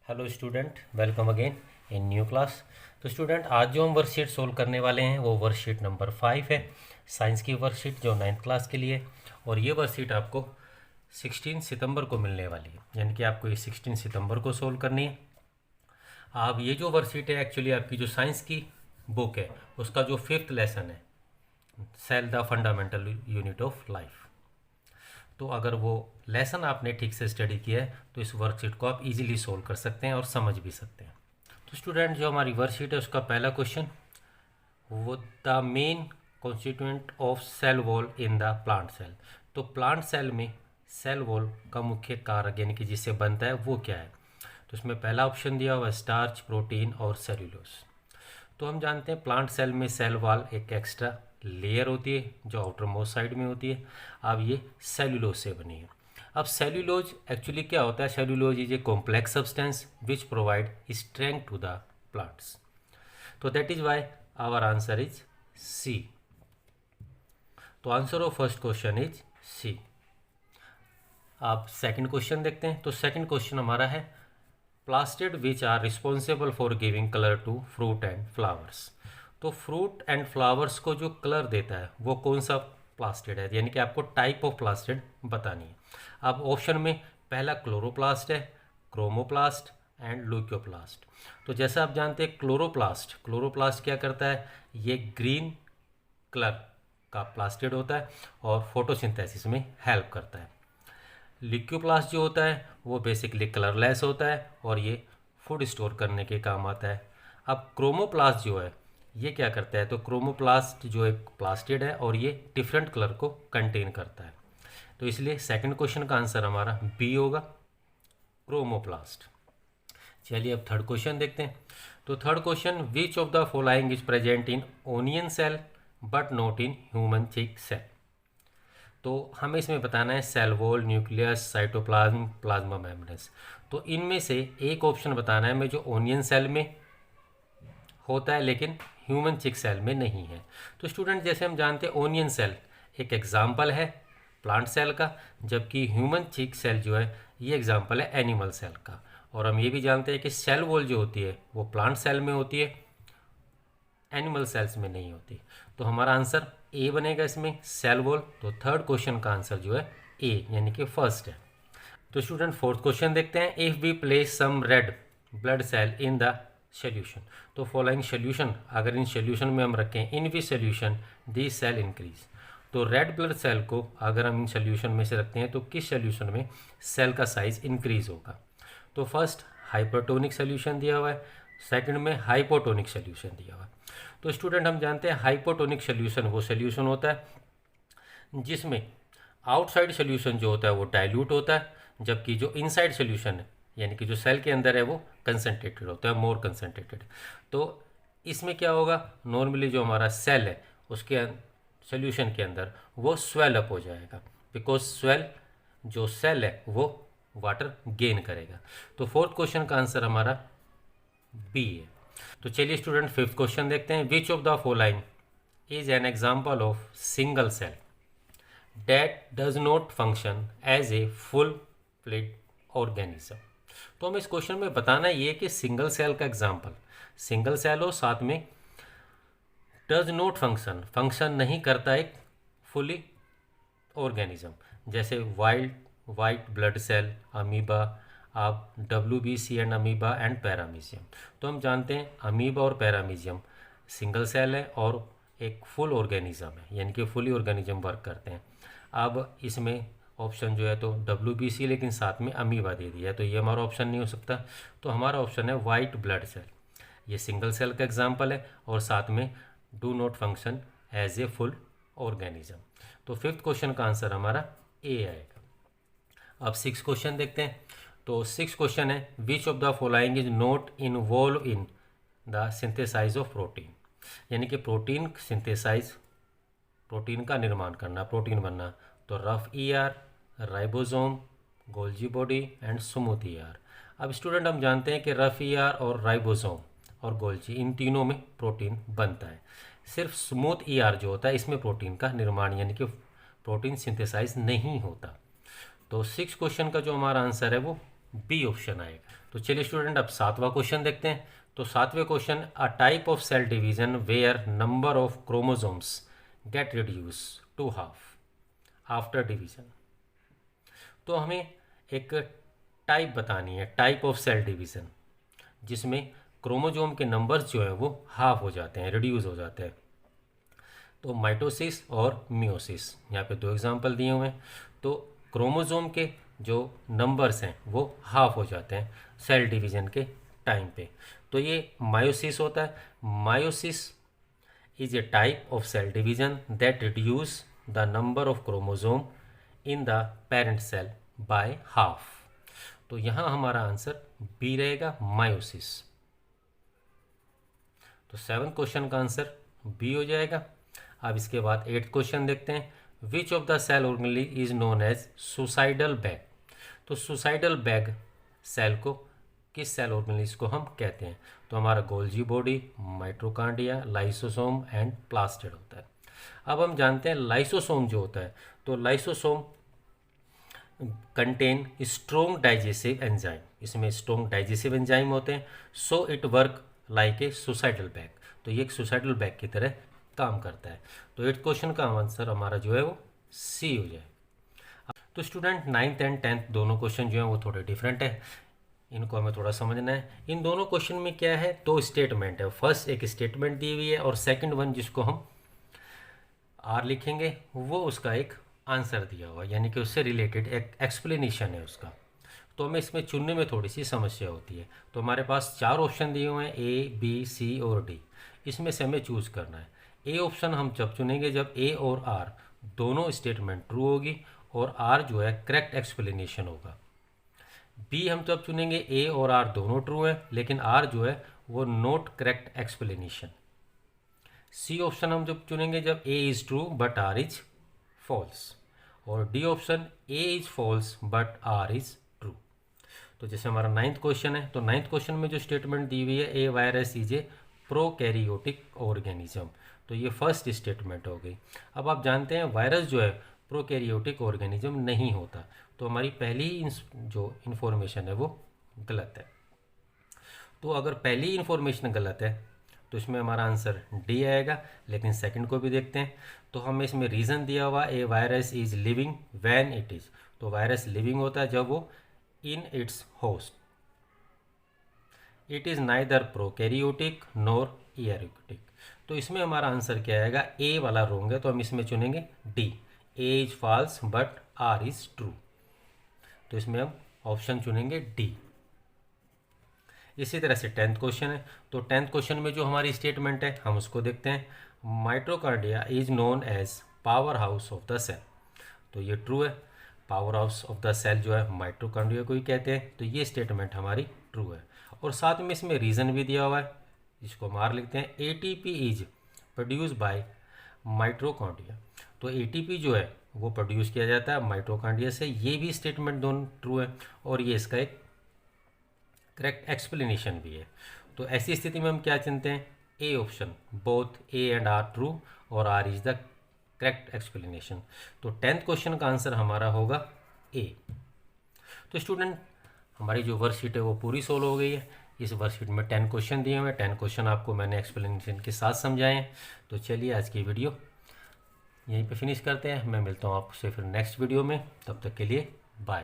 Hello student, welcome again in new class. तो student, आज जो हम वर्कशीट सोल्व करने वाले हैं वो वर्कशीट नंबर 5 है, साइंस की वर्कशीट जो 9th क्लास के लिए। और ये वर्कशीट आपको 16 सितंबर को मिलने वाली है, यानी कि आपको ये 16 सितंबर को सोल्व करनी है। आप ये जो वर्कशीट है एक्चुअली आपकी जो साइंस की बुक है उसका जो 5th लेसन है, cell the fundamental unit of life. तो अगर वो लेसन आपने ठीक से स्टडी किया है तो इस वर्कशीट को आप इजीली सोल्व कर सकते हैं और समझ भी सकते हैं। तो स्टूडेंट, जो हमारी वर्कशीट है उसका पहला क्वेश्चन, वो the main constituent of cell wall in the plant cell. तो प्लांट सेल में सेल वॉल का मुख्य कारक यानी कि जिससे बनता है वो क्या है। तो इसमें पहला ऑप्शन दिया हुआ है स्टार्च, प्रोटीन और सेल्यूलोज। तो हम जानते हैं प्लांट सेल में सेल वॉल एक एक्स्ट्रा लेयर होती है जो आउटर मोस्ट साइड में होती है। अब ये सेल्यूलोज से बनी है। अब सेल्यूलोज एक्चुअली क्या होता है? Cellulose is a complex substance which provide strength to the plants. तो that is why our answer is C. तो answer of first question is C. आप सेकंड क्वेश्चन देखते हैं। तो सेकंड क्वेश्चन हमारा है plastid which are responsible for giving colour to fruit and flowers. तो fruit and flowers को जो कलर देता है वो कौन सा प्लास्टिड है, यानी कि आपको टाइप ऑफ प्लास्टिड बतानी है। अब ऑप्शन में पहला क्लोरोप्लास्ट है, क्रोमोप्लास्ट एंड ल्यूकोप्लास्ट। तो जैसा आप जानते हैं क्लोरोप्लास्ट क्या करता है, ये ग्रीन कलर का प्लास्टिड होता है और फोटोसिंथेसिस में हेल्प करता है। ल्यूकोप्लास्ट जो होता है वो बेसिकली कलरलेस होता है और ये फूड स्टोर करने के काम आता है। अब क्रोमोप्लास्ट जो है ये क्या करता है, तो क्रोमोप्लास्ट जो एक प्लास्टिड है और ये डिफरेंट कलर को कंटेन करता है। तो इसलिए सेकंड क्वेश्चन का आंसर हमारा बी होगा, क्रोमोप्लास्ट। चलिए अब थर्ड क्वेश्चन देखते हैं। तो third question, which of the following is present in onion cell but not in human cheek cell. तो हमें इसमें बताना है cell wall, nucleus, cytoplasm, plasma membranes. तो इनमें से एक ऑप्शन बताना है हमें जो ओनियन सेल में होता है लेकिन ह्यूमन चिक सेल में नहीं है। तो स्टूडेंट, जैसे हम जानते हैं ओनियन सेल एक एग्जाम्पल है प्लांट सेल का, जबकि ह्यूमन चिक सेल जो है ये एग्जाम्पल है एनिमल सेल का। और हम ये भी जानते हैं कि सेल वॉल जो होती है वो प्लांट सेल में होती है, एनिमल सेल्स में नहीं होती। तो हमारा आंसर ए बनेगा इसमें, सेल वॉल। तो थर्ड क्वेश्चन का आंसर जो है ए यानी कि फर्स्ट है। तो स्टूडेंट फोर्थ क्वेश्चन देखते हैं। If we place some red blood cell in the solution. तो फॉलोइंग सोल्यूशन, अगर इन सोल्यूशन में हम रखें in which solution the cell increase. तो रेड ब्लड सेल को अगर हम इन सोल्यूशन में से रखते हैं तो किस सोल्यूशन में सेल का साइज इंक्रीज होगा। तो फर्स्ट हाइपरटोनिक सोल्यूशन दिया हुआ है, सेकंड में हाइपोटोनिक सोल्यूशन दिया हुआ है। तो स्टूडेंट, हम जानते हैं हाइपोटोनिक सोल्यूशन वो सोल्यूशन होता है जिसमें आउटसाइड सोल्यूशन जो होता है वो डाइल्यूट होता है, जबकि जो इनसाइड सोल्यूशन है यानी कि जो सेल के अंदर है वो कंसनट्रेटेड होता है, मोर कंसनट्रेटेड। तो इसमें क्या होगा, नॉर्मली जो हमारा सेल है उसके सोल्यूशन के अंदर वो स्वेल अप हो जाएगा, बिकॉज स्वेल जो सेल है वो वाटर गेन करेगा। तो फोर्थ क्वेश्चन का आंसर हमारा बी है। तो चलिए स्टूडेंट फिफ्थ क्वेश्चन देखते हैं। Which of the following is an example of single cell that does not function as a full fledged organism. तो हमें इस क्वेश्चन में बताना ये कि सिंगल सेल का एग्जाम्पल, सिंगल सेल हो साथ में डज नॉट फंक्शन नहीं करता एक फुली ऑर्गेनिज्म, जैसे वाइट ब्लड सेल, अमीबा, आप WBC and amoeba and paramecium. तो हम जानते हैं अमीबा और पैरामीशियम सिंगल सेल है और एक फुल ऑर्गेनिज्म है, यानी कि फुली ऑर्गेनिज्म वर्क करते हैं। अब इसमें ऑप्शन जो है तो WBC लेकिन साथ में अमीबा दे दिया है, तो ये हमारा ऑप्शन नहीं हो सकता। तो हमारा ऑप्शन है वाइट ब्लड सेल, ये सिंगल सेल का एग्जाम्पल है और साथ में do not function as a full organism. तो फिफ्थ क्वेश्चन का आंसर हमारा ए आएगा। अब सिक्स क्वेश्चन देखते हैं। तो सिक्स क्वेश्चन है which of the following is not involve in the synthesize of protein, यानी कि प्रोटीन सिंथेसाइज, प्रोटीन का निर्माण करना, प्रोटीन बनना। तो rough ER, ribosome, Golgi body and smooth ER। अब स्टूडेंट, हम जानते हैं कि रफ ER और राइबोसोम और गोल्जी इन तीनों में प्रोटीन बनता है, सिर्फ स्मूथ ER जो होता है इसमें प्रोटीन का निर्माण यानी कि प्रोटीन सिंथेसाइज नहीं होता। तो सिक्स क्वेश्चन का जो हमारा आंसर है वो बी ऑप्शन आएगा। तो चलिए स्टूडेंट अब 7वां क्वेश्चन देखते हैं। तो 7वें question, a type of cell division where number of chromosomes get reduce to half after division. तो हमें एक टाइप बतानी है, टाइप ऑफ सेल डिवीजन, जिसमें क्रोमोसोम के नंबर्स जो है वो हाफ हो जाते हैं, रिड्यूस हो जाते हैं। तो माइटोसिस और मियोसिस, यहाँ पे 2 एग्जांपल दिए हुए हैं। तो क्रोमोसोम के जो नंबर्स हैं वो हाफ हो जाते हैं सेल डिवीजन के टाइम पे। तो ये मायोसिस होता है। Meiosis is a type of cell division that reduce the number of chromosome in the parent cell by half. तो यहाँ हमारा आंसर बी रहेगा, मायोसिस। तो 7th क्वेश्चन का आंसर बी हो जाएगा। अब इसके बाद 8th क्वेश्चन देखते हैं। Which of the cell organelle is known as suicidal bag. तो सुसाइडल बैग सेल को, किस सेल ऑर्गेनेलिस को हम कहते हैं? तो हमारा Golgi body, mitochondria, lysosome and plastid होता है। अब हम जानते हैं लाइसोसोम जो होता है, तो लाइसोसोम कंटेन स्ट्रोंग डाइजेसिव एंजाइम। इसमें स्ट्रोंग डाइजेसिव एंजाइम होते हैं। So it work like a suicidal bag. तो ये एक सुसाइडल बैग की तरह काम करता है। तो 8th क्वेश्चन का आंसर हमारा जो है वो सी हो जाए। तो स्टूडेंट 9th एंड 10th दोनों क्वेश्चन जो है वो थोड़े डिफरेंट है, इनको हमें थोड़ा समझना है। इन दोनों क्वेश्चन में क्या है, 2 स्टेटमेंट है। फर्स्ट एक स्टेटमेंट दी हुई है और सेकंड वन जिसको हम आर लिखेंगे वो उसका एक आंसर दिया हुआ है, यानी कि उससे रिलेटेड एक एक्सप्लेनेशन है उसका। तो हमें इसमें चुनने में थोड़ी सी समस्या होती है। तो हमारे पास 4 ऑप्शन दिए हुए हैं, ए, बी, सी और डी। इसमें से हमें चूज़ करना है। ए ऑप्शन हम जब चुनेंगे जब ए और आर दोनों स्टेटमेंट ट्रू होगी और आर जो है करेक्ट एक्सप्लेनेशन होगा। बी हम तब चुनेंगे ए और आर दोनों ट्रू है लेकिन आर जो है वो not correct explanation. C option हम जब चुनेंगे जब A is true but R is false. और D option A is false but R is true. तो जैसे हमारा 9th क्वेश्चन है, तो 9th क्वेश्चन में जो स्टेटमेंट दी हुई है, a virus is a prokaryotic organism. तो ये फर्स्ट स्टेटमेंट हो गई। अब आप जानते हैं वायरस जो है प्रोकैरियोटिक ऑर्गेनिज्म नहीं होता। तो हमारी पहली जो इन्फॉर्मेशन है वो गलत है। तो अगर पहली इन्फॉर्मेशन गलत है तो इसमें हमारा आंसर डी आएगा। लेकिन सेकंड को भी देखते हैं। तो हमें इसमें रीज़न दिया हुआ, a virus is living when it is. तो वायरस लिविंग होता है जब वो in its host. It is neither prokaryotic nor eukaryotic. तो इसमें हमारा आंसर क्या आएगा, ए वाला रॉन्ग है तो हम इसमें चुनेंगे D, A is false but R is true. तो इसमें हम ऑप्शन चुनेंगे डी। इसी तरह से 10th क्वेश्चन है। तो 10th क्वेश्चन में जो हमारी स्टेटमेंट है हम उसको देखते हैं। Mitochondria is known as power house of the cell. तो ये ट्रू है, power house of the cell जो है माइटोकॉन्ड्रिया को ही कहते हैं। तो ये स्टेटमेंट हमारी ट्रू है। और साथ में इसमें रीज़न भी दिया हुआ है, जिसको हम आर लिखते हैं। ATP is produce by mitochondria. तो एटीपी जो है वो प्रोड्यूस किया जाता है माइटोकॉन्ड्रिया से। ये भी स्टेटमेंट दोनों ट्रू है और ये इसका एक करेक्ट एक्सप्लेनेशन भी है। तो ऐसी स्थिति में हम क्या चुनते हैं, A option, both A and R true और R is the correct explanation. तो 10th क्वेश्चन का आंसर हमारा होगा ए। तो स्टूडेंट हमारी जो वर्कशीट है वो पूरी सोल्व हो गई है। इस वर्कशीट में 10 क्वेश्चन दिए हुए हैं। 10 क्वेश्चन आपको मैंने एक्सप्लेनेशन के साथ समझाए हैं। तो चलिए आज की वीडियो यहीं पे फिनिश करते हैं। मैं मिलता हूँ आपसे फिर नेक्स्ट वीडियो में। तब तक के लिए बाय।